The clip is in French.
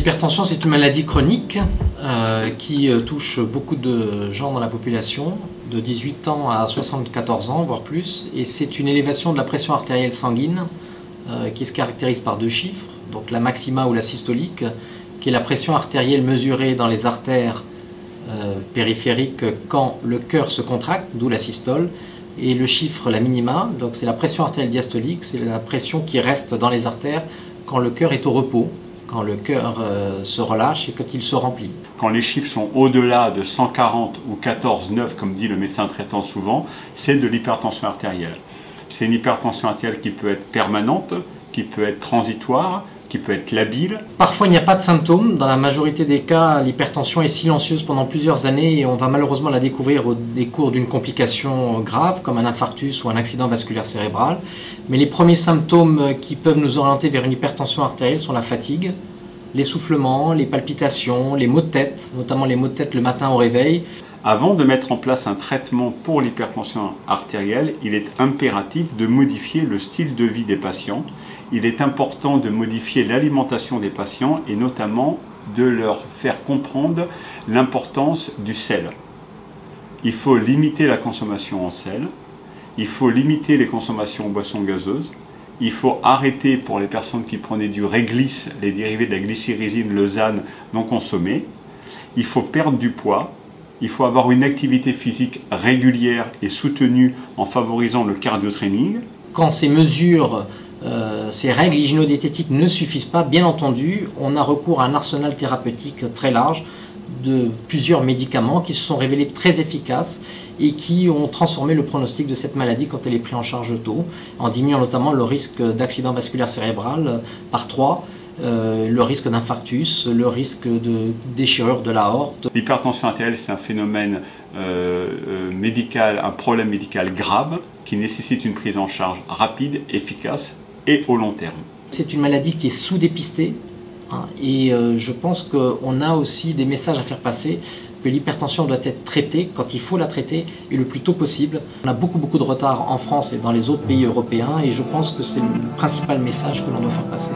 L'hypertension, c'est une maladie chronique qui touche beaucoup de gens dans la population, de 18 ans à 74 ans, voire plus. Et c'est une élévation de la pression artérielle sanguine qui se caractérise par deux chiffres, donc la maxima ou la systolique, qui est la pression artérielle mesurée dans les artères périphériques quand le cœur se contracte, d'où la systole, et le chiffre, la minima, donc c'est la pression artérielle diastolique, c'est la pression qui reste dans les artères quand le cœur est au repos, quand le cœur se relâche et quand il se remplit. Quand les chiffres sont au-delà de 140 ou 14,9, comme dit le médecin traitant souvent, c'est de l'hypertension artérielle. C'est une hypertension artérielle qui peut être permanente, qui peut être transitoire, qui peut être labile. Parfois il n'y a pas de symptômes. Dans la majorité des cas, l'hypertension est silencieuse pendant plusieurs années et on va malheureusement la découvrir au décours d'une complication grave comme un infarctus ou un accident vasculaire cérébral. Mais les premiers symptômes qui peuvent nous orienter vers une hypertension artérielle sont la fatigue, l'essoufflement, les palpitations, les maux de tête, notamment les maux de tête le matin au réveil. Avant de mettre en place un traitement pour l'hypertension artérielle, il est impératif de modifier le style de vie des patients. Il est important de modifier l'alimentation des patients et notamment de leur faire comprendre l'importance du sel. Il faut limiter la consommation en sel, il faut limiter les consommations en boissons gazeuses, il faut arrêter pour les personnes qui prenaient du réglisse, les dérivés de la glycyrrhizine, le ZAN non consommés, il faut perdre du poids. Il faut avoir une activité physique régulière et soutenue en favorisant le cardio-training. Quand ces mesures, ces règles hygiéno-diététiques ne suffisent pas, bien entendu, on a recours à un arsenal thérapeutique très large de plusieurs médicaments qui se sont révélés très efficaces et qui ont transformé le pronostic de cette maladie quand elle est prise en charge tôt, en diminuant notamment le risque d'accident vasculaire cérébral par 3. Le risque d'infarctus, le risque de déchirure de l'aorte. L'hypertension artérielle, c'est un phénomène médical, un problème médical grave qui nécessite une prise en charge rapide, efficace et au long terme. C'est une maladie qui est sous-dépistée et je pense qu'on a aussi des messages à faire passer que l'hypertension doit être traitée quand il faut la traiter et le plus tôt possible. On a beaucoup de retard en France et dans les autres pays européens et je pense que c'est le principal message que l'on doit faire passer.